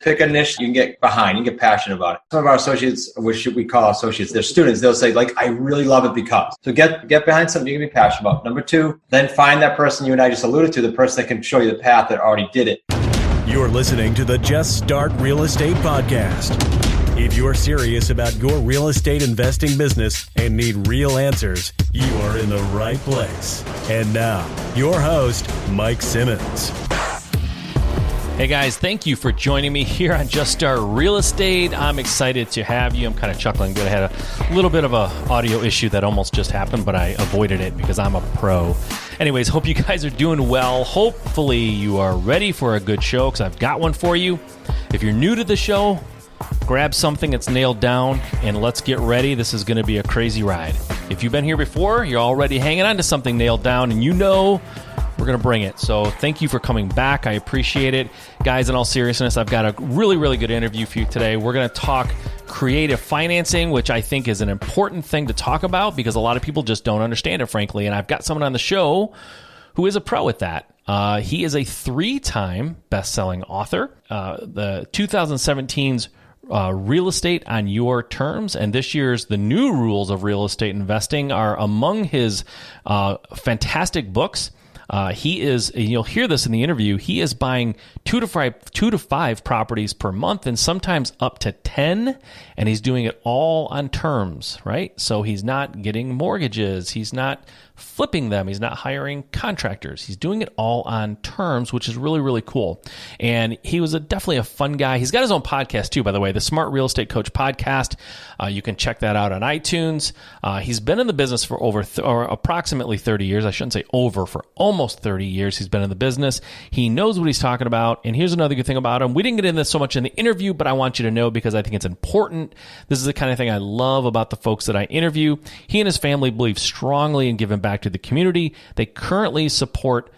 Pick a niche you can get behind, you can get passionate about it. Some of our associates, which we call associates, they're students, they'll say, like, I really love it because. So get behind something you can be passionate about. Number two, then find that person you and I just alluded to, the person that can show you the path that already did it. You're listening to the Just Start Real Estate Podcast. If you're serious about your real estate investing business and need real answers, you are in the right place. And now, your host, Mike Simmons. Hey guys, thank you for joining me here on Just Start Real Estate. I'm excited to have you. I'm kind of chuckling, but I had a little bit of an audio issue that almost just happened, but I avoided it because I'm a pro. Anyways, hope you guys are doing well. Hopefully you are ready for a good show because I've got one for you. If you're new to the show, grab something that's nailed down and let's get ready. This is going to be a crazy ride. If you've been here before, you're already hanging on to something nailed down and you know we're going to bring it. So thank you for coming back. I appreciate it. Guys, in all seriousness, I've got a really, really good interview for you today. We're going to talk creative financing, which I think is an important thing to talk about because a lot of people just don't understand it, frankly. And I've got someone on the show who is a pro at that. He is a 3-time best-selling author. The 2017's Real Estate on Your Terms, and this year's The New Rules of Real Estate Investing are among his fantastic books. He is, and you'll hear this in the interview, he is buying 2 to 5 properties per month and sometimes up to 10, and he's doing it all on terms, right? So he's not getting mortgages, he's not flipping them, he's not hiring contractors. He's doing it all on terms, which is really, really cool. And he was definitely a fun guy. He's got his own podcast too, by the way, the Smart Real Estate Coach podcast. You can check that out on iTunes. He's been in the business for approximately 30 years. I shouldn't say over, for almost 30 years he's been in the business. He knows what he's talking about. And here's another good thing about him. We didn't get into this so much in the interview, but I want you to know because I think it's important. This is the kind of thing I love about the folks that I interview. He and his family believe strongly in giving back to the community. They currently support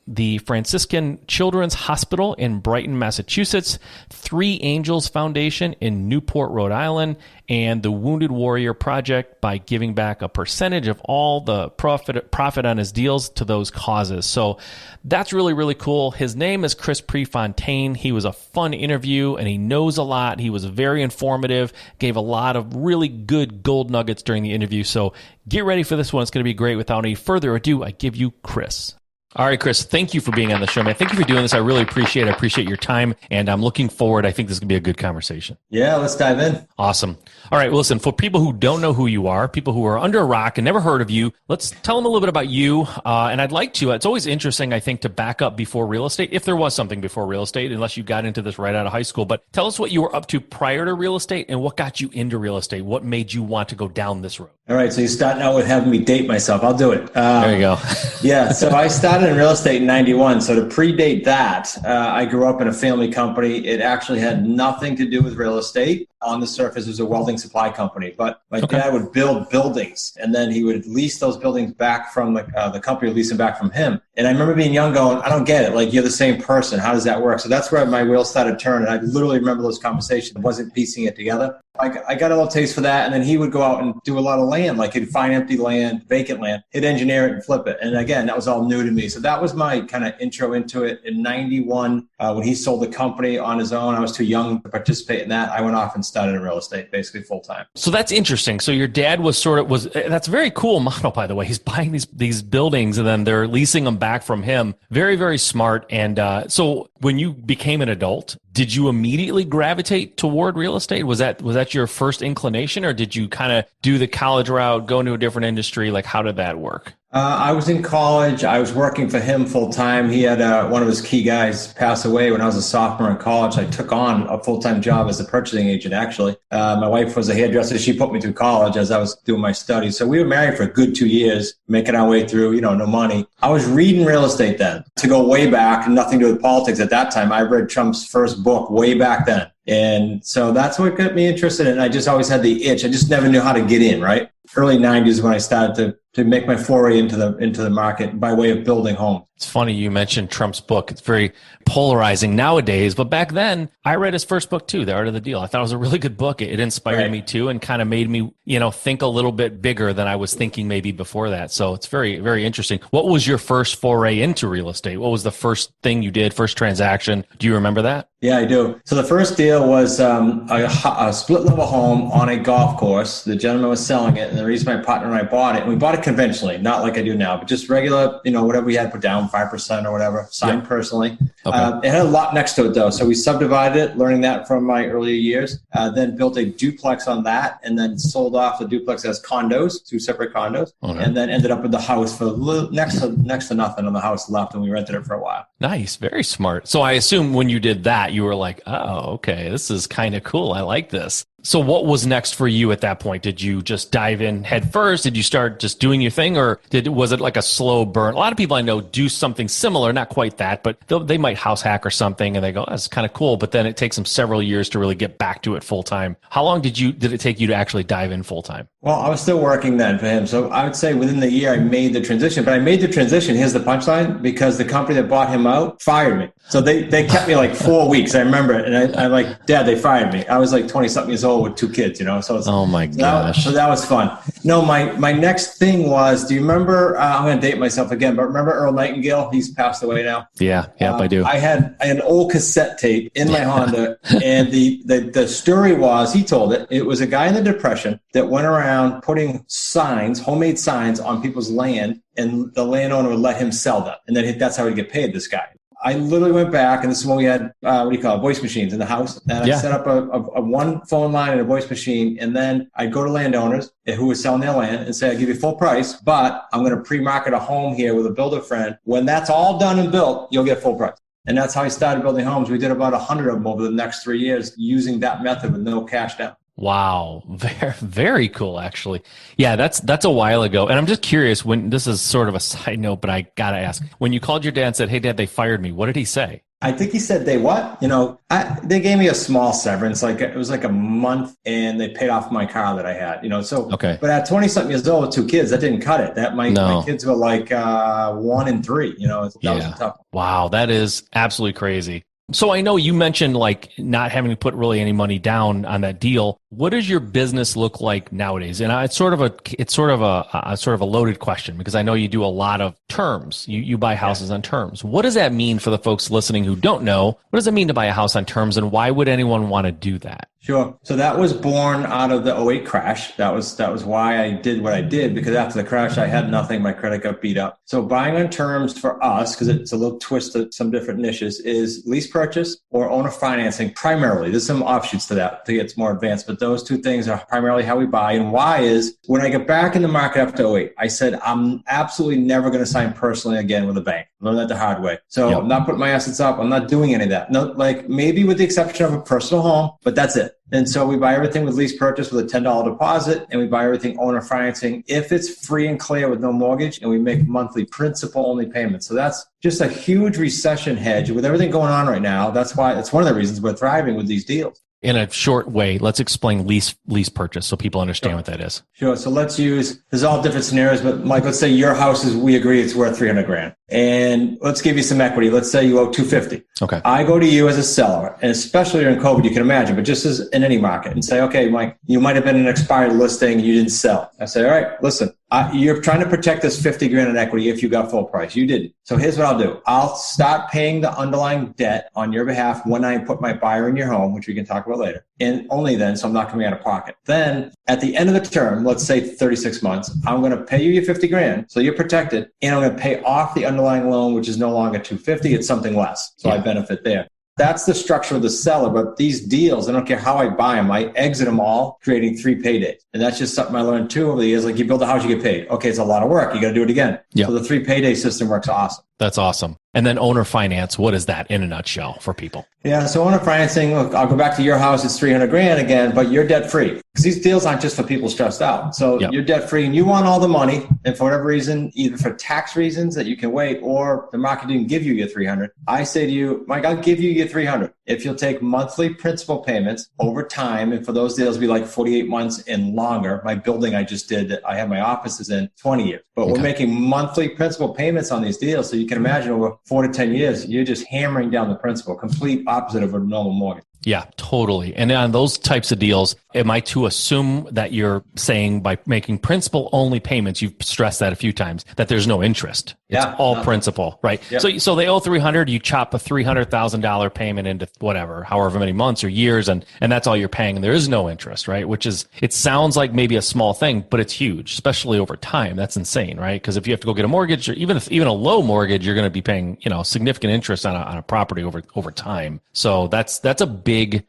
the Franciscan Children's Hospital in Brighton, Massachusetts, Three Angels Foundation in Newport, Rhode Island, and the Wounded Warrior Project by giving back a percentage of all the profit on his deals to those causes. So that's really, really cool. His name is Chris Prefontaine. He was a fun interview and he knows a lot. He was very informative, gave a lot of really good gold nuggets during the interview. So get ready for this one. It's going to be great. Without any further ado, I give you Chris. All right, Chris, thank you for being on the show, man. Thank you for doing this. I really appreciate it. I appreciate your time, and I'm looking forward. I think this is going to be a good conversation. Yeah, let's dive in. Awesome. All right, well, listen, for people who don't know who you are, people who are under a rock and never heard of you, let's tell them a little bit about you. And I'd like to, it's always interesting, I think, to back up before real estate, if there was something before real estate, unless you got into this right out of high school. But tell us what you were up to prior to real estate and what got you into real estate. What made you want to go down this road? All right, so you're starting out with having me date myself. I'll do it. There you go. Yeah, so I started in real estate in 91. So to predate that, I grew up in a family company. It actually had nothing to do with real estate. On the surface, it was a welding supply company. But my dad would build buildings, and then he would lease those buildings back from the company would lease them back from him. And I remember being young going, I don't get it. Like, you're the same person. How does that work? So that's where my wheels started turning. I literally remember those conversations. I wasn't piecing it together. I got a little taste for that. And then he would go out and do a lot of land. Like, he'd find empty land, vacant land, he'd engineer it and flip it. And again, that was all new to me. So that was my kind of intro into it. In 91, when he sold the company on his own, I was too young to participate in that. I went off and started in real estate, basically full time. So that's interesting. So your dad was that's a very cool model, by the way. He's buying these buildings and then they're leasing them back from him. Very, very smart. And so when you became an adult, did you immediately gravitate toward real estate? Was that your first inclination, or did you kind of do the college route, go into a different industry? Like, how did that work? I was in college. I was working for him full time. He had one of his key guys pass away when I was a sophomore in college. I took on a full-time job as a purchasing agent, actually. My wife was a hairdresser. She put me through college as I was doing my studies. So we were married for a good 2 years, making our way through, no money. I was reading real estate then. To go way back, nothing to do with politics at that time, I read Trump's first book way back then. And so that's what got me interested in it. I just always had the itch. I just never knew how to get in, right? Early 90s when I started to make my foray into the market by way of building homes. It's funny you mentioned Trump's book. It's very polarizing nowadays, but back then I read his first book too, The Art of the Deal. I thought it was a really good book. It inspired me too and kind of made me, think a little bit bigger than I was thinking maybe before that. So it's very, very interesting. What was your first foray into real estate? What was the first thing you did, first transaction? Do you remember that? Yeah, I do. So the first deal was a split level home on a golf course. The gentleman was selling it, and the reason my partner and I bought it, and we bought it conventionally, not like I do now, but just regular, whatever we had put down, 5% or whatever, signed personally. Okay. It had a lot next to it though, so we subdivided it, learning that from my earlier years. Then built a duplex on that, and then sold off the duplex as condos, 2 separate condos, and then ended up with the house for next to nothing on the house left, and we rented it for a while. Nice, very smart. So I assume when you did that, you were like, oh, okay, this is kind of cool. I like this. So what was next for you at that point? Did you just dive in head first? Did you start just doing your thing, or was it like a slow burn? A lot of people I know do something similar, not quite that, but they might house hack or something and they go, oh, that's kind of cool. But then it takes them several years to really get back to it full time. How long did it take you to actually dive in full time? Well, I was still working then for him. So I would say within the year I made the transition, but I made the transition. Here's the punchline, because the company that bought him out fired me. So they kept me like 4 weeks. I remember it. And I'm like, Dad, they fired me. I was like 20 something years old with 2 kids, So it's, oh my gosh. So that was fun. No, my next thing was, do you remember, I'm going to date myself again, but remember Earl Nightingale? He's passed away now. Yeah. I do. I had an old cassette tape in my Honda. And the story was, he told it. It was a guy in the Depression that went around putting signs, homemade signs on people's land, and the landowner would let him sell them. And then that's how he'd get paid, this guy. I literally went back, and this is when we had, voice machines in the house. And I set up a one phone line and a voice machine. And then I'd go to landowners who were selling their land and say, I'll give you full price, but I'm going to pre-market a home here with a builder friend. When that's all done and built, you'll get full price. And that's how I started building homes. We did about 100 of them over the next 3 years using that method with no cash down. Wow. Very, very cool, actually. Yeah, that's a while ago. And I'm just curious, when this is sort of a side note, but I got to ask, when you called your dad and said, hey, Dad, they fired me, what did he say? I think he said they what? They gave me a small severance. Like it was like a month, and they paid off my car that I had, So, okay. But at 20 something years old with 2 kids, that didn't cut it. My kids were like 1 and 3, That was tough. Wow. That is absolutely crazy. So I know you mentioned like not having to put really any money down on that deal. What does your business look like nowadays? And it's sort of a loaded question, because I know you do a lot of terms. You buy houses on terms. What does that mean for the folks listening who don't know? What does it mean to buy a house on terms, and why would anyone want to do that? Sure. So that was born out of the 2008 crash. That was why I did what I did, because after the crash, I had nothing. My credit got beat up. So buying on terms for us, because it's a little twist of some different niches, is lease purchase or owner financing primarily. There's some offshoots to that to get more advanced, but those 2 things are primarily how we buy. And why is, when I get back in the market after 2008, I said, I'm absolutely never going to sign personally again with a bank. Learn that the hard way. So I'm not putting my assets up. I'm not doing any of that. No, like maybe with the exception of a personal home, but that's it. And so we buy everything with lease purchase with a $10 deposit, and we buy everything owner financing if it's free and clear with no mortgage, and we make monthly principal only payments. So that's just a huge recession hedge with everything going on right now. That's one of the reasons we're thriving with these deals. In a short way, let's explain lease purchase so people understand what that is. Sure. So there's all different scenarios, but Mike, let's say your house we agree it's worth $300,000. And let's give you some equity. Let's say you owe $250,000. Okay. I go to you as a seller, and especially during COVID, you can imagine, but just as in any market, and say, okay, Mike, you might have been an expired listing, you didn't sell. I say, all right, listen, you're trying to protect this $50,000 in equity if you got full price. You didn't. So here's what I'll do. I'll start paying the underlying debt on your behalf when I put my buyer in your home, which we can talk about later. And only then, so I'm not coming out of pocket. Then at the end of the term, let's say 36 months, I'm going to pay you your $50,000, so you're protected, and I'm going to pay off the underlying loan, which is no longer $250,000, it's something less. So I benefit there. That's the structure of the seller. But these deals, I don't care how I buy them, I exit them all, creating 3 paydays. And that's just something I learned too over the years. Like, you build a house, you get paid. Okay, it's a lot of work. You got to do it again. Yep. So the 3 payday system works awesome. That's awesome. And then owner finance, what is that in a nutshell for people? Yeah, so owner financing, look, I'll go back to your house, it's $300,000 again, but you're debt free. Because these deals aren't just for people stressed out. So you're debt free and you want all the money, and for whatever reason, either for tax reasons that you can wait, or the market didn't give you your $300,000. I say to you, Mike, I'll give you your $300,000 if you'll take monthly principal payments over time. And for those deals, it'll be like 48 months and longer. My building I just did, I have my offices in 20 years, but we're making monthly principal payments on these deals. So you can imagine over 4 to 10 years, you're just hammering down the principal, complete opposite of a normal mortgage. Yeah, totally. And on those types of deals, am I to assume that you're saying by making principal only payments, you've stressed that a few times, that there's no interest? It's all principal, right? Yep. So they owe $300, you chop a $300,000 payment into whatever, however many months or years, and that's all you're paying. And there is no interest, right? Which is, it sounds like maybe a small thing, but it's huge, especially over time. That's insane, right? Because if you have to go get a mortgage, or even a low mortgage, you're going to be paying, significant interest on a property over time. So that's a big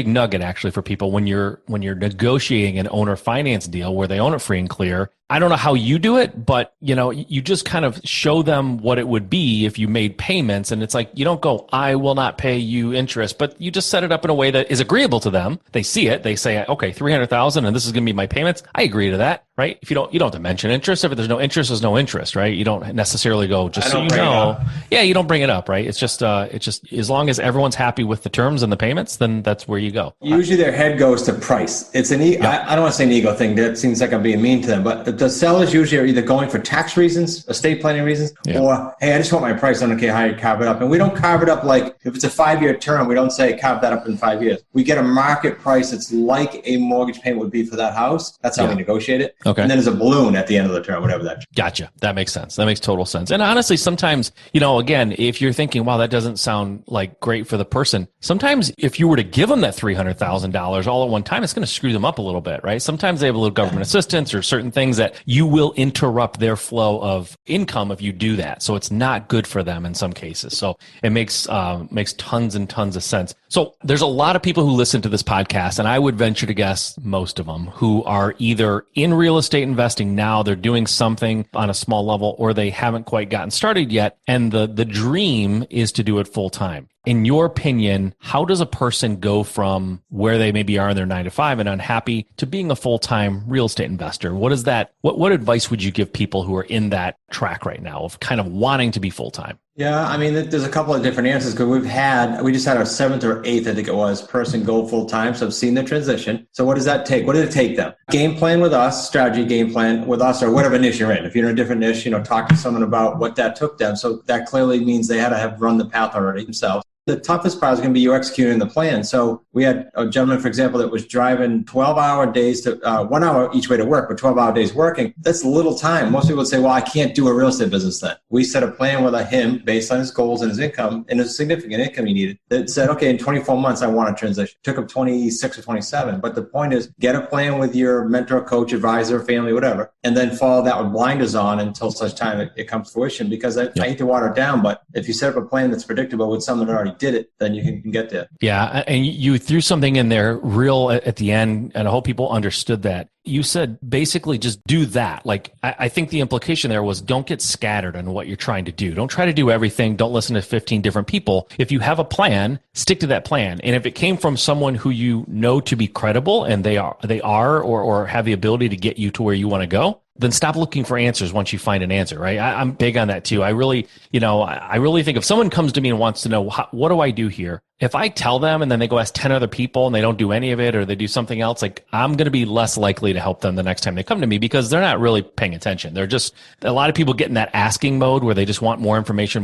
nugget actually for people when you're negotiating an owner finance deal where they own it free and clear. I don't know how you do it, but you just kind of show them what it would be if you made payments, and it's like you don't go, I will not pay you interest, but you just set it up in a way that is agreeable to them. They see it, they say, okay, $300,000, and this is going to be my payments. I agree to that, right? If you don't have to mention interest. If there's no interest, there's no interest, right? You don't necessarily go just so you know. Yeah, you don't bring it up, right? It's just as long as everyone's happy with the terms and the payments, then that's where you go. Usually their head goes to price. It's I don't want to say an ego thing. That seems like I'm being mean to them, but the sellers usually are either going for tax reasons, estate planning reasons, or, hey, I just want my price. I don't care how you carve it up. And we don't carve it up like, if it's a 5-year term, we don't say carve that up in 5 years. We get a market price that's like a mortgage payment would be for that house. That's how we negotiate it. Okay. And then there's a balloon at the end of the term, whatever that. Gotcha. That makes sense. That makes total sense. And honestly, sometimes, again, if you're thinking, wow, that doesn't sound like great for the person, sometimes if you were to give them that $300,000 all at one time, it's going to screw them up a little bit, right? Sometimes they have a little government assistance or certain things that you will interrupt their flow of income if you do that. So it's not good for them in some cases. So it makes tons and tons of sense. So there's a lot of people who listen to this podcast, and I would venture to guess most of them who are either in real estate investing now, they're doing something on a small level, or they haven't quite gotten started yet. And the dream is to do it full time. In your opinion, how does a person go from where they maybe are in their 9 to 5 and unhappy to being a full-time real estate investor? What is that? What advice would you give people who are in that track right now of kind of wanting to be full-time? Yeah, I mean, there's a couple of different answers because we just had our 7th or 8th, I think it was, person go full-time. So I've seen the transition. So what does that take? What did it take them? Game plan with us, strategy game plan with us, or whatever niche you're in. If you're in a different niche, talk to someone about what that took them. So that clearly means they had to have run the path already themselves. The toughest part is going to be you executing the plan. So we had a gentleman, for example, that was driving 12-hour days to 1 hour each way to work, but 12-hour days working. That's little time. Most people would say, well, I can't do a real estate business then. We set a plan with him based on his goals and his income and his significant income he needed that said, okay, in 24 months, I want to transition. It took him 26 or 27. But the point is, get a plan with your mentor, coach, advisor, family, whatever, and then follow that with blinders on until such time it comes to fruition. Because I hate to water it down, but if you set up a plan that's predictable with someone that already did it, then you can get there. Yeah. And you threw something in there real at the end, and I hope people understood that. You said basically just do that. Like, I think the implication there was don't get scattered on what you're trying to do. Don't try to do everything. Don't listen to 15 different people. If you have a plan, stick to that plan. And if it came from someone who you know to be credible and they are or have the ability to get you to where you want to go, then stop looking for answers once you find an answer, right? I'm big on that too. I really think if someone comes to me and wants to know, what do I do here? If I tell them and then they go ask 10 other people and they don't do any of it or they do something else, like I'm going to be less likely to help them the next time they come to me because they're not really paying attention. They're just, a lot of people get in that asking mode where they just want more information,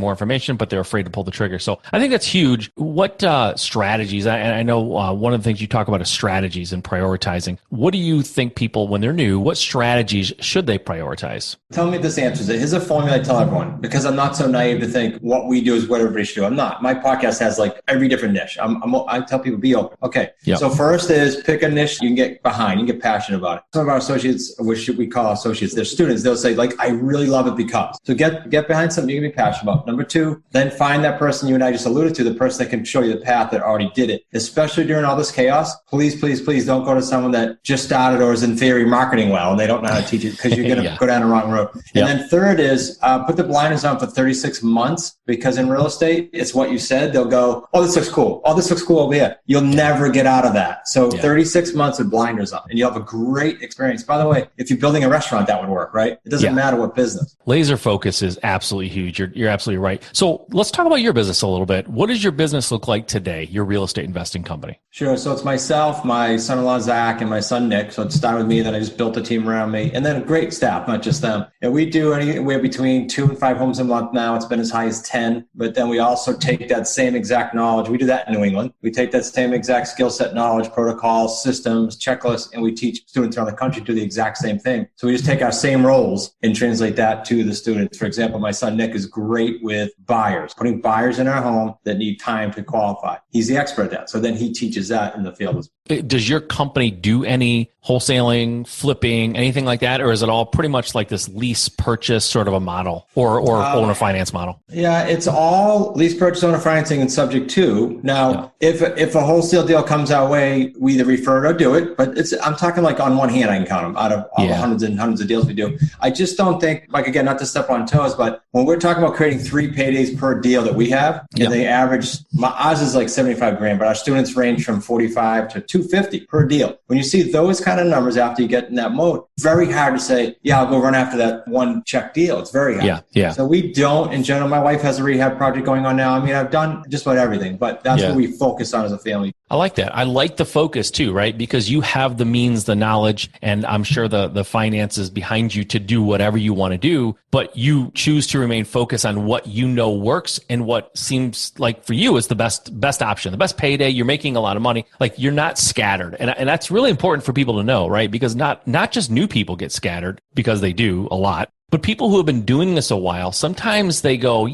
but they're afraid to pull the trigger. So I think that's huge. What strategies, and I know one of the things you talk about is strategies and prioritizing. What do you think people, when they're new, what strategies should they prioritize? Tell me if this answers it. Here's a formula I tell everyone because I'm not so naive to think what we do is what everybody should do. I'm not. My podcast has like every different niche. I tell people be open. Okay. Yep. So first is pick a niche you can get behind, you can get passionate about it. Some of our associates, which we call associates, they're students. They'll say like, I really love it because. So get behind something you can be passionate about. Number 2, then find that person you and I just alluded to, the person that can show you the path that already did it. Especially during all this chaos, please don't go to someone that just started or is in theory marketing well and they don't know how to teach it because you're going to go down the wrong road. And then third is put the blinders on for 36 months because in real estate, it's what you said. They'll go, oh, this looks cool. Oh, this looks cool over here. You'll never get out of that. So 36 months with blinders on, and you'll have a great experience. By the way, if you're building a restaurant, that would work, right? It doesn't matter what business. Laser focus is absolutely huge. You're absolutely right. So let's talk about your business a little bit. What does your business look like today, your real estate investing company? Sure. So it's myself, my son-in-law, Zach, and my son, Nick. So it started with me, then I just built a team around me, and then a great staff, not just them. And we do anywhere between 2 and 5 homes a month now. It's been as high as 10, but then we also take that same exact knowledge. We do that in New England. We take that same exact skill set knowledge, protocols, systems, checklists, and we teach students around the country to do the exact same thing. So we just take our same roles and translate that to the students. For example, my son, Nick, is great with buyers, putting buyers in our home that need time to qualify. He's the expert at that. So then he teaches that in the field as well. Does your company do any wholesaling, flipping, anything like that? Or is it all pretty much like this lease purchase sort of a model or owner finance model? Yeah, it's all lease purchase, owner financing, and subject to. Now, if a wholesale deal comes our way, we either refer it or do it. But I'm talking like on one hand, I can count them out of all the hundreds and hundreds of deals we do. I just don't think, like, again, not to step on toes, but when we're talking about creating 3 paydays per deal that we have, and they average, ours is like 75 grand, but our students range from 45 to 250 per deal. When you see those kind of numbers after you get in that mode, very hard to say, I'll go run after that one check deal. It's very hard. So we don't, in general. My wife has a rehab project going on now. I mean, I've done just about everything, but that's what we focus on as a family. I like that. I like the focus too, right? Because you have the means, the knowledge, and I'm sure the finances behind you to do whatever you want to do, but you choose to remain focused on what you know works and what seems like for you is the best option, the best payday. You're making a lot of money. Like, you're not scattered. And that's really important for people to know, right? Because not just new people get scattered, because they do a lot. But people who have been doing this a while, sometimes they go,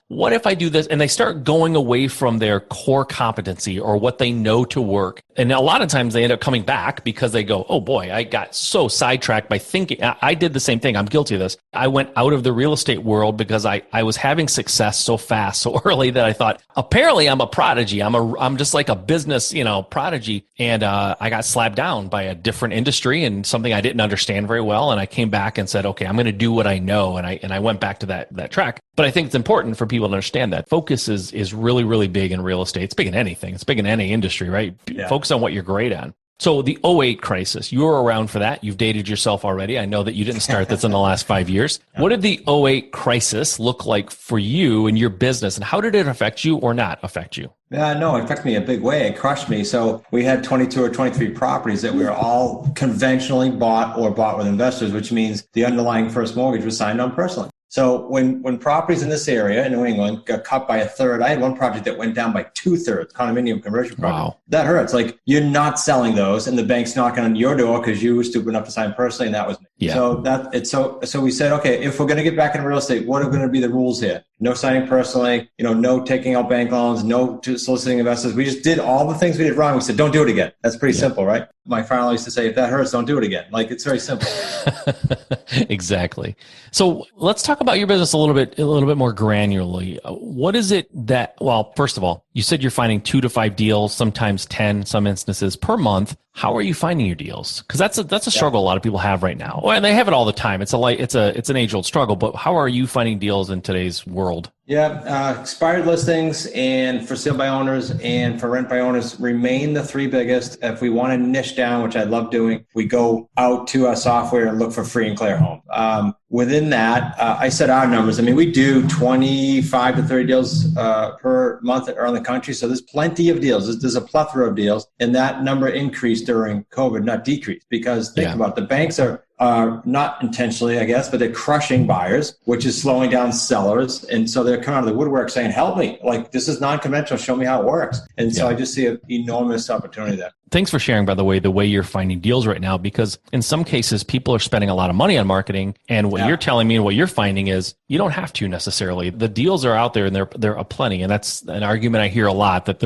what if I do this? And they start going away from their core competency or what they know to work. And a lot of times they end up coming back because they go, oh boy, I got so sidetracked by thinking. I did the same thing. I'm guilty of this. I went out of the real estate world because I was having success so fast, so early, that I thought, apparently I'm a prodigy. I'm just like a business, prodigy. And I got slapped down by a different industry and something I didn't understand very well. And I came back and said, okay, I'm going to do what I know. And I went back to that track. But I think it's important for people to understand that focus is really, really big in real estate. It's big in anything. It's big in any industry, right? Focus on what you're great on. So the '08 crisis, you were around for that. You've dated yourself already. I know that you didn't start this in the last 5 years. What did the '08 crisis look like for you and your business? And how did it affect you or not affect you? No, it affected me a big way. It crushed me. So we had 22 or 23 properties that we were all conventionally bought with investors, which means the underlying first mortgage was signed on personally. So when properties in this area in New England got cut by a third, I had one project that went down by 2/3, condominium conversion project. Wow. That hurts. Like, you're not selling those, and the bank's knocking on your door because you were stupid enough to sign personally, and that was me. So we said, okay, if we're going to get back into real estate, what are going to be the rules here? No signing personally, no taking out bank loans, no soliciting investors. We just did all the things we did wrong. We said, don't do it again. That's pretty simple, right? My father used to say, if that hurts, don't do it again. Like, it's very simple. Exactly. So let's talk about your business a little bit more granularly. What is it that, well, first of all, you said you're finding 2 to 5 deals, sometimes 10, some instances per month. How are you finding your deals? Because that's a struggle a lot of people have right now. Well, and they have it all the time. It's an age-old struggle. But how are you finding deals in today's world? Expired listings and for sale by owners and for rent by owners remain the 3 biggest. If we want to niche down, which I love doing, we go out to our software and look for free and clear home. Within that, I said our numbers. I mean, we do 25 to 30 deals per month around the country. So there's plenty of deals. There's a plethora of deals. And that number increased during COVID, not decreased. Because think about it, the banks are not intentionally, I guess, but they're crushing buyers, which is slowing down sellers. And so they're coming out of the woodwork saying, help me. Like, this is non-conventional. Show me how it works. And so I just see an enormous opportunity there. Thanks for sharing, by the way, the way you're finding deals right now, because in some cases, people are spending a lot of money on marketing. And what you're telling me and what you're finding is you don't have to necessarily. The deals are out there and they're aplenty. And that's an argument I hear a lot, that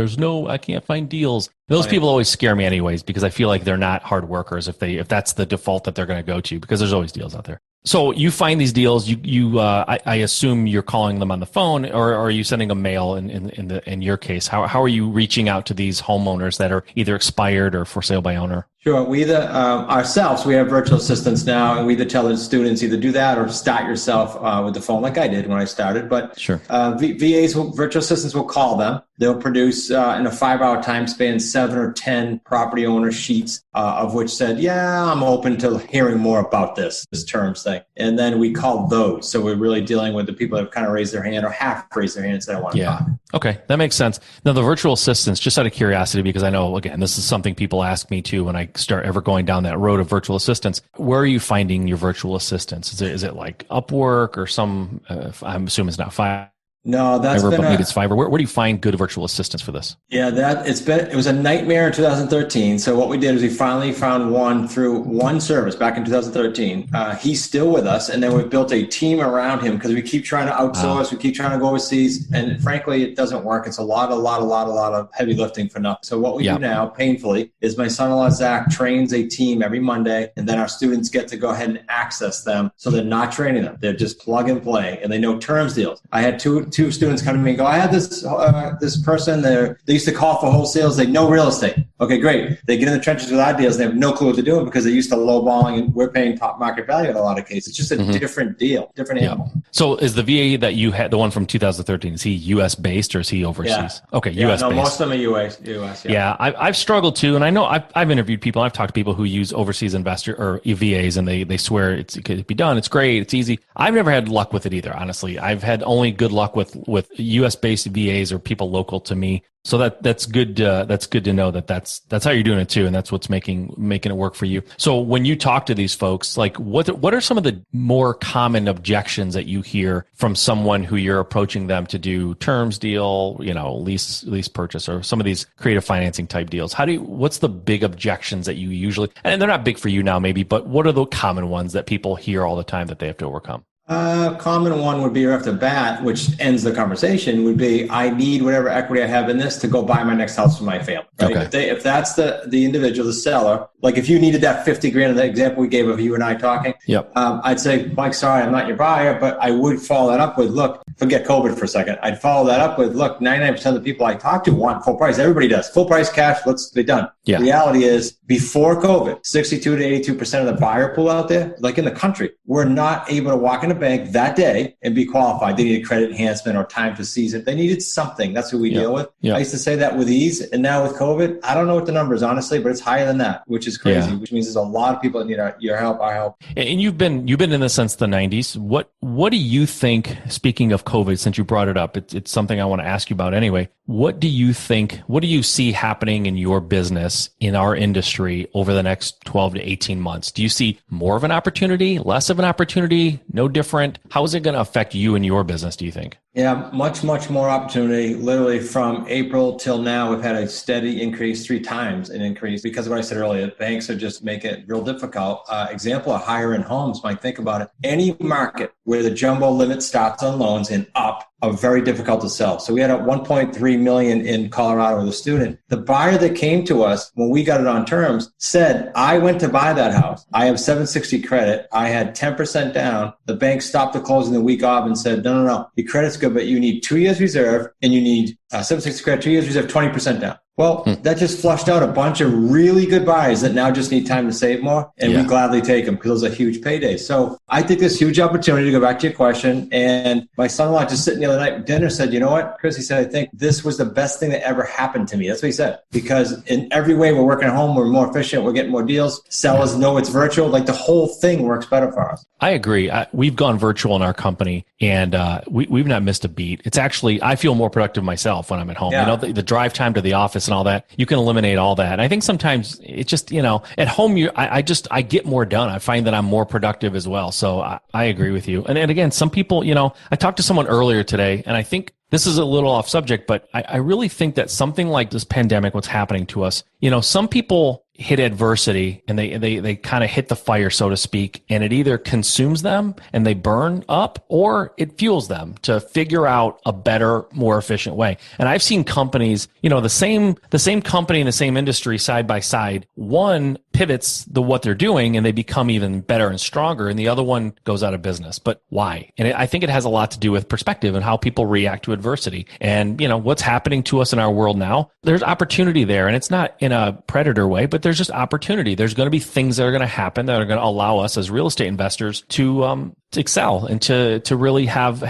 I can't find deals. Those people always scare me anyways, because I feel like they're not hard workers if that's the default that they're going to go to, because there's always deals out there. So you find these deals, I assume you're calling them on the phone, or are you sending a mail in your case? How are you reaching out to these homeowners that are either expired or for sale by owner? Sure. We either ourselves, we have virtual assistants now, and we either tell the students either do that or start yourself with the phone like I did when I started. But sure. Virtual assistants will call them. They'll produce in a 5-hour time span 7 or 10 property owner sheets of which said, yeah, I'm open to hearing more about this terms thing. And then we call those. So we're really dealing with the people that have kind of raised their hand or half raised their hand and said, I want to talk. Okay, that makes sense. Now, the virtual assistants, just out of curiosity, because I know, again, this is something people ask me too when I start ever going down that road of virtual assistants. Where are you finding your virtual assistants? Is it like Upwork or some, I'm assuming it's not Fiverr? No, that's Fiverr, but maybe it's Fiverr. Where do you find good virtual assistants for this? Yeah, it was a nightmare in 2013. So what we did is we finally found one through one service back in 2013. He's still with us, and then we built a team around him because we keep trying to outsource, we keep trying to go overseas, and frankly, it doesn't work. It's a lot of heavy lifting for nothing. So what we do now, painfully, is my son-in-law Zach trains a team every Monday, and then our students get to go ahead and access them. So they're not training them; they're just plug and play, and they know terms deals. I had two students come to me and go, I had this person there. They used to call for wholesales. They know real estate. Okay, great. They get in the trenches with our deals. They have no clue what to do because they're used to lowballing, and we're paying top market value in a lot of cases. It's just a different deal, different animal. So is the VA that you had, the one from 2013, is he U.S. based or is he overseas? Yeah. Okay, U.S. based. Most of them are U.S. Yeah, I've struggled too, and I know I've interviewed people. I've talked to people who use overseas investor or VAs, and they swear it could be done. It's great. It's easy. I've never had luck with it either. Honestly, I've had only good luck with U.S. based VAs or people local to me. So that's good. That's good to know that's how you're doing it too, and that's what's making it work for you. So when you talk to these folks, like what are some of the more common objections that you hear from someone who you're approaching them to do terms deal, lease purchase, or some of these creative financing type deals? What's the big objections that you usually, and they're not big for you now maybe, but what are the common ones that people hear all the time that they have to overcome? Common one would be right off the bat, which ends the conversation, would be, I need whatever equity I have in this to go buy my next house for my family. Right? Okay. If that's the individual, the seller, like if you needed that 50 grand, the example we gave of you and I talking, I'd say, Mike, sorry, I'm not your buyer, but I would follow that up with, look, forget COVID for a second. I'd follow that up with, look, 99% of the people I talk to want full price. Everybody does. Full price cash, let's be done. Yeah. The reality is, before COVID, 62 to 82% of the buyer pool out there, like in the country, were not able to walk in a bank that day and be qualified. They needed credit enhancement or time to seize it. They needed something. That's who we deal with. I used to say that with ease. And now with COVID, I don't know what the number is, honestly, but it's higher than that, which is crazy, which means there's a lot of people that need your help, our help. And you've been in this since the 90s. What do you think, speaking of COVID, since you brought it up, it's something I want to ask you about anyway. What do you see happening in your business, in our industry over the next 12 to 18 months? Do you see more of an opportunity, less of an opportunity, no different? How is it going to affect you and your business, do you think? Yeah, much more opportunity. Literally from April till now, we've had a steady increase, 3 times an increase because of what I said earlier. Banks are just making it real difficult. Example of higher end homes, Mike, think about it. Any market where the jumbo limit starts on loans and up are very difficult to sell. So we had a 1.3 million in Colorado with a student. The buyer that came to us when we got it on terms said, I went to buy that house. I have 760 credit. I had 10% down. The bank stopped the closing the week off and said, no. Your credit's good, but you need 2 years reserve and you need 760 credit, 2 years reserve, 20% down. Well, that just flushed out a bunch of really good buyers that now just need time to save more, and we gladly take them because those are huge paydays. So I think there's huge opportunity to go back to your question. And my son-in-law just sitting the other night at dinner said, you know what, Chris, he said, I think this was the best thing that ever happened to me. That's what he said. Because in every way, we're working at home, we're more efficient, we're getting more deals. Sellers know it's virtual. Like the whole thing works better for us. I agree. We've gone virtual in our company, and we've not missed a beat. It's actually, I feel more productive myself when I'm at home. Yeah. The drive time to the office and all that, you can eliminate all that. And I think sometimes it just, at home, I get more done. I find that I'm more productive as well. So I agree with you. And again, some people, I talked to someone earlier today, and I think this is a little off subject, but I really think that something like this pandemic, what's happening to us, some people hit adversity and they kind of hit the fire, so to speak, and it either consumes them and they burn up, or it fuels them to figure out a better, more efficient way. And I've seen companies, the same company in the same industry side by side, one pivots what they're doing and they become even better and stronger, and the other one goes out of business. But why? And I think it has a lot to do with perspective and how people react to adversity. And, what's happening to us in our world now, there's opportunity there. And it's not in a predator way, but there's just opportunity. There's going to be things that are going to happen that are going to allow us as real estate investors to excel and to really have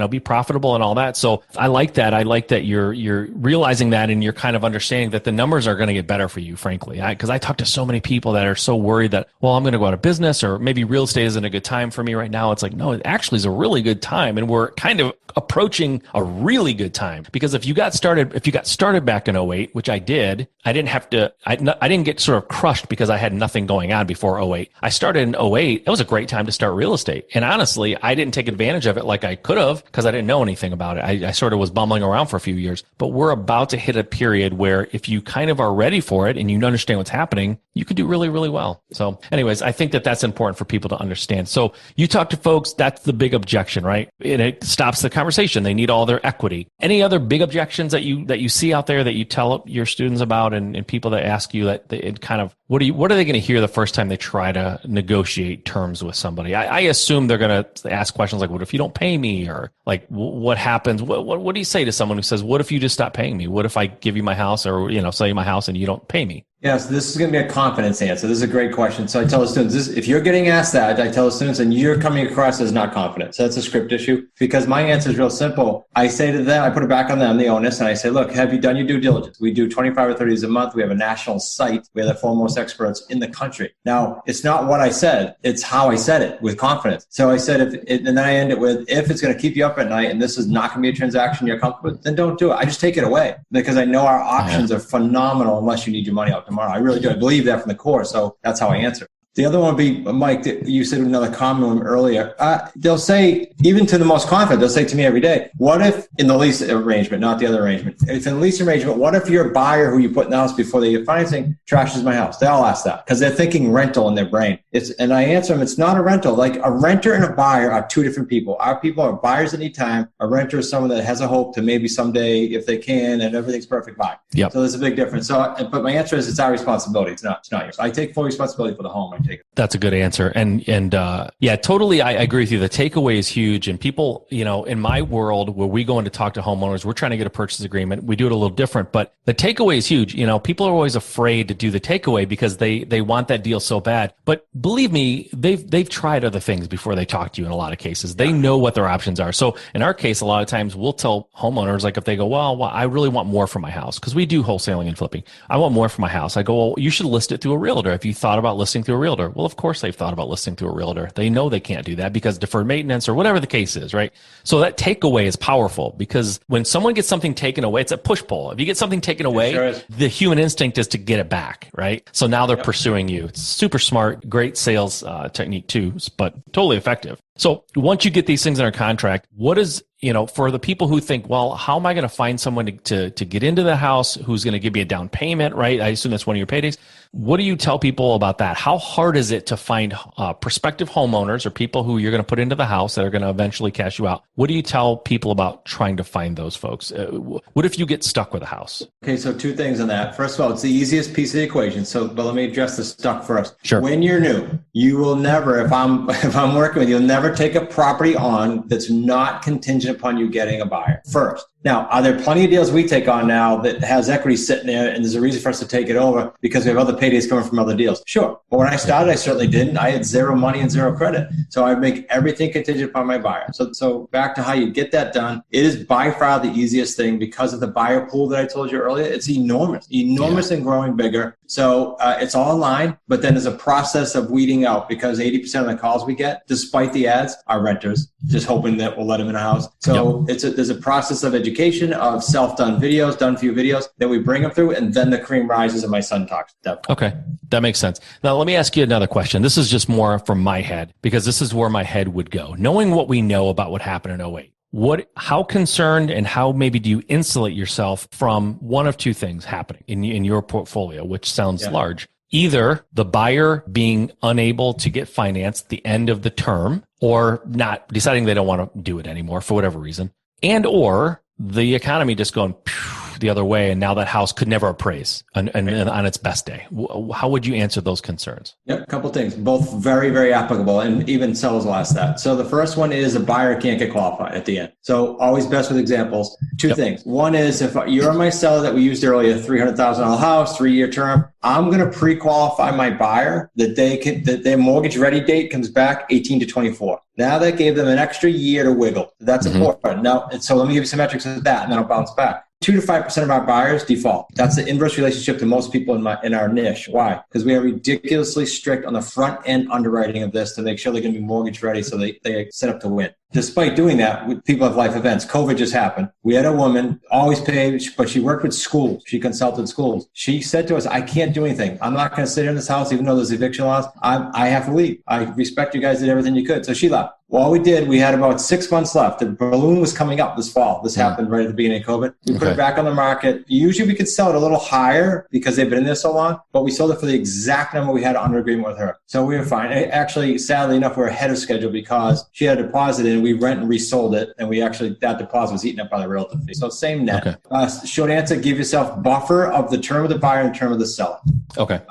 be profitable and all that. So I like that. I like that you're realizing that, and you're kind of understanding that the numbers are going to get better for you, frankly. Because I talk to so many people that are so worried that, well, I'm going to go out of business, or maybe real estate isn't a good time for me right now. It's like, no, it actually is a really good time, and we're kind of approaching a really good time. Because if you got started back in 08, which I did, I didn't get sort of crushed because I had nothing going on before 08. I started in 08. It was a great time to start real estate. And honestly, I didn't take advantage of it like I could have because I didn't know anything about it. I sort of was bumbling around for a few years. But we're about to hit a period where if you kind of are ready for it and you understand what's happening, you could do really, really well. So anyways, I think that that's important for people to understand. So you talk to folks, that's the big objection, right? And it stops the conversation. They need all their equity. Any other big objections that you see out there that you tell your students about, and people that ask you that it kind of, what are they going to hear the first time they try to negotiate terms with somebody? I assume they're going to ask questions like, what if you don't pay me? Or like, what happens? What do you say to someone who says, what if you just stop paying me? What if I give you my house, or, sell you my house and you don't pay me? Yeah, so this is going to be a confidence answer. This is a great question. So I tell the students, if you're getting asked that, I tell the students, and you're coming across as not confident. So that's a script issue, because my answer is real simple. I say to them, I put it back on them, the onus, and I say, look, have you done your due diligence? We do 25 or 30 a month. We have a national site. We have the foremost experts in the country. Now, it's not what I said. It's how I said it with confidence. So I said, and then I end it with, if it's going to keep you up at night and this is not going to be a transaction you're comfortable with, then don't do it. I just take it away, because I know our options are phenomenal unless you need your money out tomorrow. I really do. I believe that from the core. So that's how I answer. The other one would be, Mike, you said another common one earlier. They'll say, even to the most confident, they'll say to me every day, what if in the lease arrangement, not the other arrangement, if in the lease arrangement, what if your buyer who you put in the house before they get financing trashes my house? They all ask that because they're thinking rental in their brain. And I answer them, it's not a rental. Like, a renter and a buyer are two different people. Our people are buyers that need time. A renter is someone that has a hope to maybe someday, if they can, and everything's perfect, buy. Yep. So there's a big difference. But my answer is, it's our responsibility. It's not yours. I take full responsibility for the home. I take it. That's a good answer. And yeah, totally. I agree with you. The takeaway is huge. And people, in my world where we go in to talk to homeowners, we're trying to get a purchase agreement. We do it a little different, but the takeaway is huge. People are always afraid to do the takeaway because they want that deal so bad. But believe me, they've tried other things before they talk to you in a lot of cases. They know what their options are. So in our case, a lot of times we'll tell homeowners, like if they go, well, I really want more for my house, because we do wholesaling and flipping. I want more for my house. I go, well, you should list it through a realtor. If you thought about listing through a realtor, well, of course they've thought about listing through a realtor. They know they can't do that because deferred maintenance or whatever the case is, right? So that takeaway is powerful, because when someone gets something taken away, it's a push pull. If you get something taken away, sure the human instinct is to get it back, right? So now they're pursuing you. It's super smart, great sales technique too, but totally effective. So once you get these things in our contract, what is, for the people who think, well, how am I going to find someone to get into the house who's going to give me a down payment, right? I assume that's one of your paydays. What do you tell people about that? How hard is it to find prospective homeowners or people who you're going to put into the house that are going to eventually cash you out? What do you tell people about trying to find those folks? What if you get stuck with a house? Okay, so two things on that. First of all, it's the easiest piece of the equation. But let me address the stuck first. Sure. When you're new, you will never, if I'm working with you, you'll never take a property on that's not contingent upon you getting a buyer first. Now, are there plenty of deals we take on now that has equity sitting there and there's a reason for us to take it over because we have other paydays coming from other deals? Sure. But when I started, I certainly didn't. I had zero money and zero credit. So I make everything contingent upon my buyer. So back to how you get that done. It is by far the easiest thing because of the buyer pool that I told you earlier. It's enormous and growing bigger. So it's all online, but then there's a process of weeding out, because 80% of the calls we get, despite the ads, are renters, just hoping that we'll let them in a house. So there's a process of education, of self-done videos, done for you videos that we bring them through, and then the cream rises and my son talks. Okay, that makes sense. Now, let me ask you another question. This is just more from my head, because this is where my head would go. Knowing what we know about what happened in 08, how concerned and how maybe do you insulate yourself from one of two things happening in your portfolio, which sounds large? Either the buyer being unable to get financed at the end of the term, or not deciding they don't want to do it anymore for whatever reason, and or the economy just going the other way, and now that house could never appraise on its best day. How would you answer those concerns? Yep, a couple things, both very, very applicable, and even sellers will ask that. So the first one is a buyer can't get qualified at the end. So always best with examples. Two things. One is, if you're my seller that we used earlier, $300,000 house, 3-year term, I'm going to pre-qualify my buyer that their mortgage ready date comes back 18 to 24. Now that gave them an extra year to wiggle. That's important. Now, so let me give you some metrics of that, and then I'll bounce back. 2 to 5% of our buyers default. That's the inverse relationship to most people in our niche. Why? Because we are ridiculously strict on the front end underwriting of this to make sure they're going to be mortgage ready, so they set up to win. Despite doing that, people have life events. COVID just happened. We had a woman, always paid, but she worked with schools. She consulted schools. She said to us, I can't do anything. I'm not going to sit here in this house, even though there's eviction laws. I have to leave. I respect you guys did everything you could. So she left. Well, we had about 6 months left. The balloon was coming up this fall. This happened right at the beginning of COVID. We put it back on the market. Usually we could sell it a little higher because they've been in there so long, but we sold it for the exact number we had under agreement with her. So we were fine. Actually, sadly enough, we're ahead of schedule because she had a deposit in, we rent and resold it, and that deposit was eaten up by the realtor fee. So same net. Okay. Short answer, give yourself buffer of the term of the buyer and term of the seller. Okay.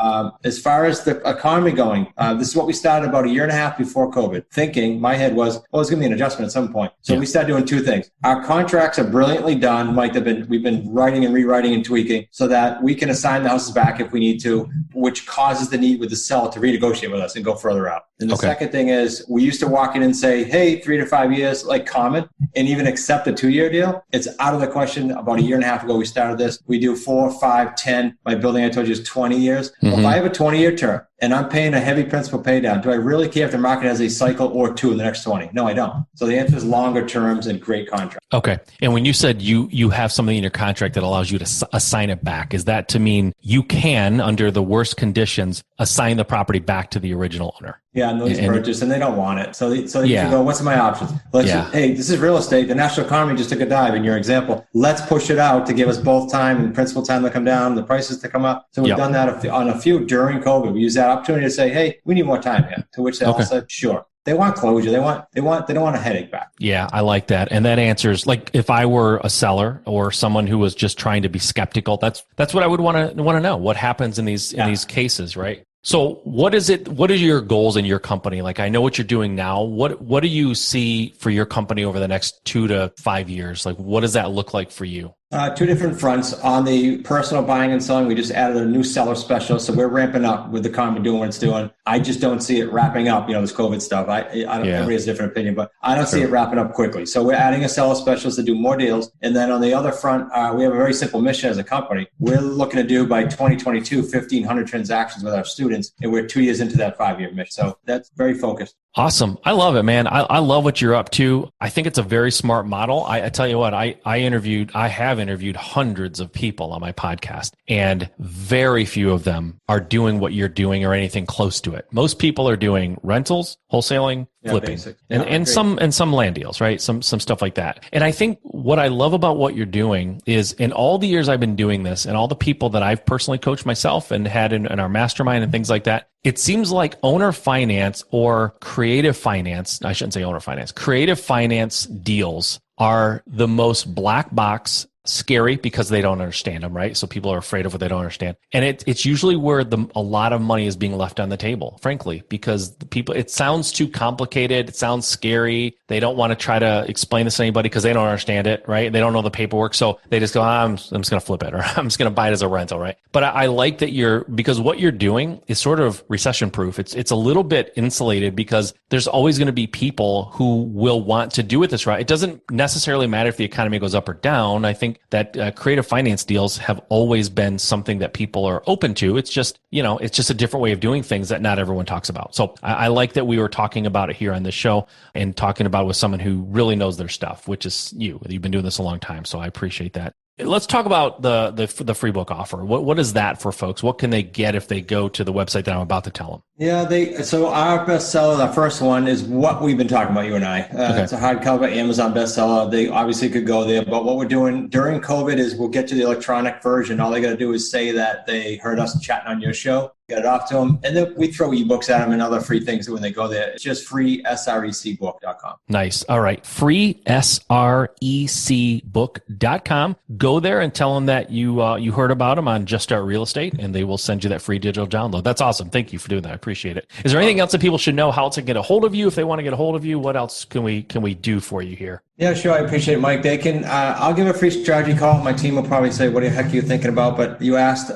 As far as the economy going, this is what we started about 1.5 years before COVID, thinking, my head was, well, it's going to be an adjustment at some point. So we started doing 2 things. Our contracts are brilliantly done, Mike. We've been writing and rewriting and tweaking so that we can assign the houses back if we need to, which causes the need with the seller to renegotiate with us and go further out. And the second thing is, we used to walk in and say, hey, 3 to 5 years, like common, and even accept a 2-year deal. It's out of the question. About 1.5 years ago, we started this. We do 4, 5, 10. My building, I told you, is 20 years. Well, if I have a 20-year term and I'm paying a heavy principal pay down, do I really care if the market has a cycle or 2 in the next 20? No, I don't. So the answer is longer terms and great contracts. Okay. And when you said you have something in your contract that allows you to assign it back, is that to mean you can, under the worst conditions, assign the property back to the original owner? Yeah, and those purchase, and they don't want it. So they go, what's my options? Hey, this is real estate. The national economy just took a dive in your example. Let's push it out to give us both time and principal time to come down, the prices to come up. So we've done that on a few during COVID. We use that opportunity to say, hey, we need more time here. To which they all said, sure. They want closure. They don't want a headache back. Yeah, I like that. And that answers, like, if I were a seller or someone who was just trying to be skeptical, that's what I would want to know. What happens in these cases, right? So what are your goals in your company? Like, I know what you're doing now. What do you see for your company over the next 2 to 5 years? Like, what does that look like for you? 2 different fronts. On the personal buying and selling, we just added a new seller specialist. So we're ramping up with the economy doing what it's doing. I just don't see it wrapping up, this COVID stuff. Everybody has a different opinion, but I don't see it wrapping up quickly. So we're adding a seller specialist to do more deals. And then on the other front, we have a very simple mission as a company. We're looking to do by 2022, 1,500 transactions with our students. And we're 2 years into that 5-year mission. So that's very focused. Awesome. I love it, man. I love what you're up to. I think it's a very smart model. I tell you what, I have interviewed hundreds of people on my podcast, and very few of them are doing what you're doing or anything close to it. Most people are doing rentals, wholesaling, flipping, and some land deals, right? Some stuff like that. And I think what I love about what you're doing is, in all the years I've been doing this and all the people that I've personally coached myself and had in our mastermind and things like that, it seems like owner finance or creative finance, I shouldn't say owner finance, creative finance deals are the most black box, scary because they don't understand them, right? So people are afraid of what they don't understand. And it's usually where a lot of money is being left on the table, frankly, because it sounds too complicated. It sounds scary. They don't want to try to explain this to anybody because they don't understand it, right? They don't know the paperwork. So they just go, I'm just going to flip it, or I'm just going to buy it as a rental, right? But I like that because what you're doing is sort of recession proof. It's a little bit insulated because there's always going to be people who will want to do it this right. It doesn't necessarily matter if the economy goes up or down. I think that creative finance deals have always been something that people are open to. It's just, it's just a different way of doing things that not everyone talks about. So I like that we were talking about it here on this show and talking about it with someone who really knows their stuff, which is you. You've been doing this a long time, so I appreciate that. Let's talk about the free book offer. What is that for folks? What can they get if they go to the website that I'm about to tell them? Yeah, so our bestseller, the first one, is what we've been talking about, you and I. Okay. It's a hardcover Amazon bestseller. They obviously could go there, but what we're doing during COVID is we'll get to the electronic version. All they got to do is say that they heard us chatting on your show, get it off to them, and then we throw ebooks at them and other free things when they go there. It's just free, srecbook.com. Nice. All right. Free, srecbook.com. Go there and tell them that you heard about them on Just Start Real Estate, and they will send you that free digital download. That's awesome. Thank you for doing that. I appreciate it. Is there anything else that people should know how to get a hold of you if they want to get a hold of you? What else can we do for you here? Yeah, sure. I appreciate it, Mike. They can, I'll give a free strategy call. My team will probably say, what the heck are you thinking about? But you asked,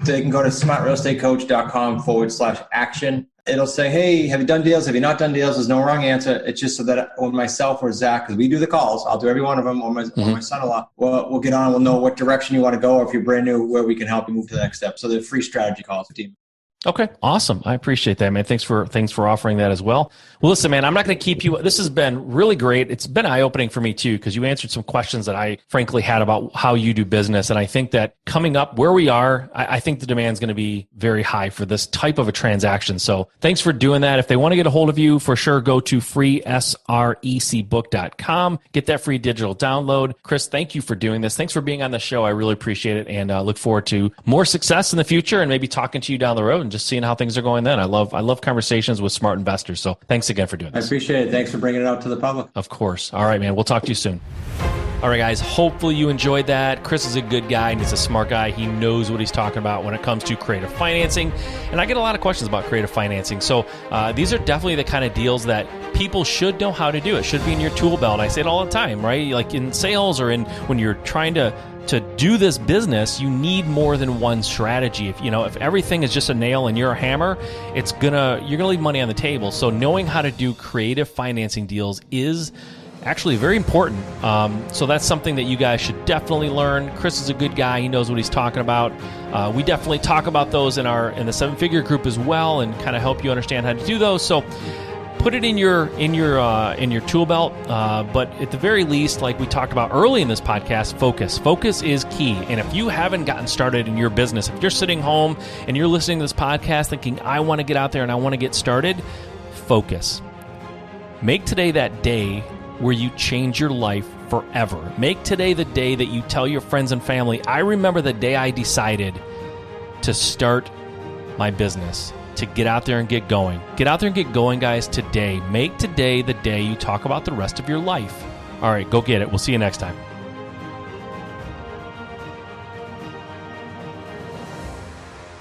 they can go to smartrealestatecoach.com/action. It'll say, hey, have you done deals? Have you not done deals? There's no wrong answer. It's just so that when myself or Zach, because we do the calls, I'll do every one of them, or my son-in-law, we'll get on, we'll know what direction you want to go, or if you're brand new, where we can help you move to the next step. So they're free strategy calls for team. Okay. Awesome. I appreciate that, man. Thanks for offering that as well. Well, listen, man, I'm not going to keep you. This has been really great. It's been eye-opening for me too, because you answered some questions that I frankly had about how you do business. And I think that coming up where we are, I think the demand is going to be very high for this type of a transaction. So thanks for doing that. If they want to get a hold of you, for sure, go to freesrecbook.com. Get that free digital download. Chris, thank you for doing this. Thanks for being on the show. I really appreciate it, and look forward to more success in the future and maybe talking to you down the road and just seeing how things are going then. I love conversations with smart investors. So thanks again for doing this. I appreciate it. Thanks for bringing it out to the public. Of course. All right, man. We'll talk to you soon. All right, guys. Hopefully you enjoyed that. Chris is a good guy and he's a smart guy. He knows what he's talking about when it comes to creative financing. And I get a lot of questions about creative financing. So these are definitely the kind of deals that people should know how to do. It should be in your tool belt. I say it all the time, right? Like in sales or when you're trying to do this business, you need more than one strategy. If everything is just a nail and you're a hammer, you're gonna leave money on the table. So knowing how to do creative financing deals is actually very important. So that's something that you guys should definitely learn. Chris is a good guy. He knows what he's talking about. We definitely talk about those in the 7-figure group as well, and kind of help you understand how to do those. So put it in your tool belt, but at the very least, like we talked about early in this podcast, focus is key. And if you haven't gotten started in your business, if you're sitting home and you're listening to this podcast thinking, I want to get out there and I want to get started, focus. Make today that day where you change your life forever. Make today the day that you tell your friends and family, I remember the day I decided to start my business, to get out there and get going. Get out there and get going, guys, today. Make today the day you talk about the rest of your life. All right, go get it. We'll see you next time.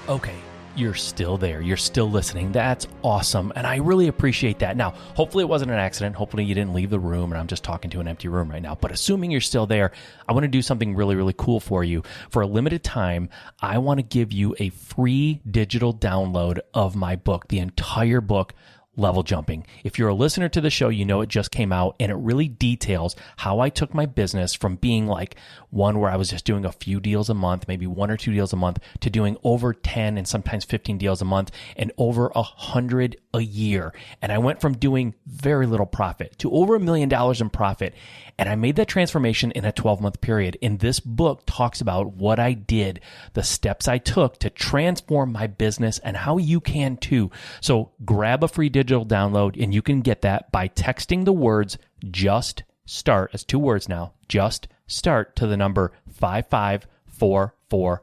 Okay, you're still there. You're still listening. That's awesome. And I really appreciate that. Now, hopefully it wasn't an accident. Hopefully you didn't leave the room and I'm just talking to an empty room right now. But assuming you're still there, I want to do something really, really cool for you. For a limited time, I want to give you a free digital download of my book, the entire book, Level Jumping. If you're a listener to the show, you know it just came out, and it really details how I took my business from being like one where I was just doing a few deals a month, maybe 1 or 2 deals a month, to doing over 10 and sometimes 15 deals a month and over 100 a year. And I went from doing very little profit to over $1 million in profit. And I made that transformation in a 12-month period. And this book talks about what I did, the steps I took to transform my business, and how you can too. So grab a free digital download, and you can get that by texting the words "just start" as 2 words now, "just start" to the number 55444.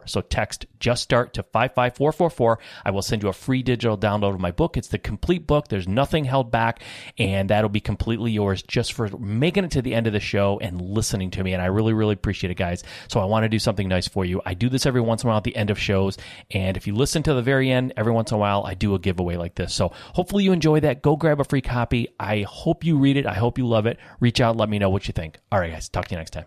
So text "just start" to 55444. I will send you a free digital download of my book. It's the complete book. There's nothing held back, and that'll be completely yours just for making it to the end of the show and listening to me. And I really, really appreciate it, guys. So I want to do something nice for you. I do this every once in a while at the end of shows, and if you listen to the very end, every once in a while, I do a giveaway like this. So hopefully you enjoy that. Go grab a free copy. I hope you read it. I hope you love it. Reach out. Let me know what you think. All right, guys. Talk to you next time.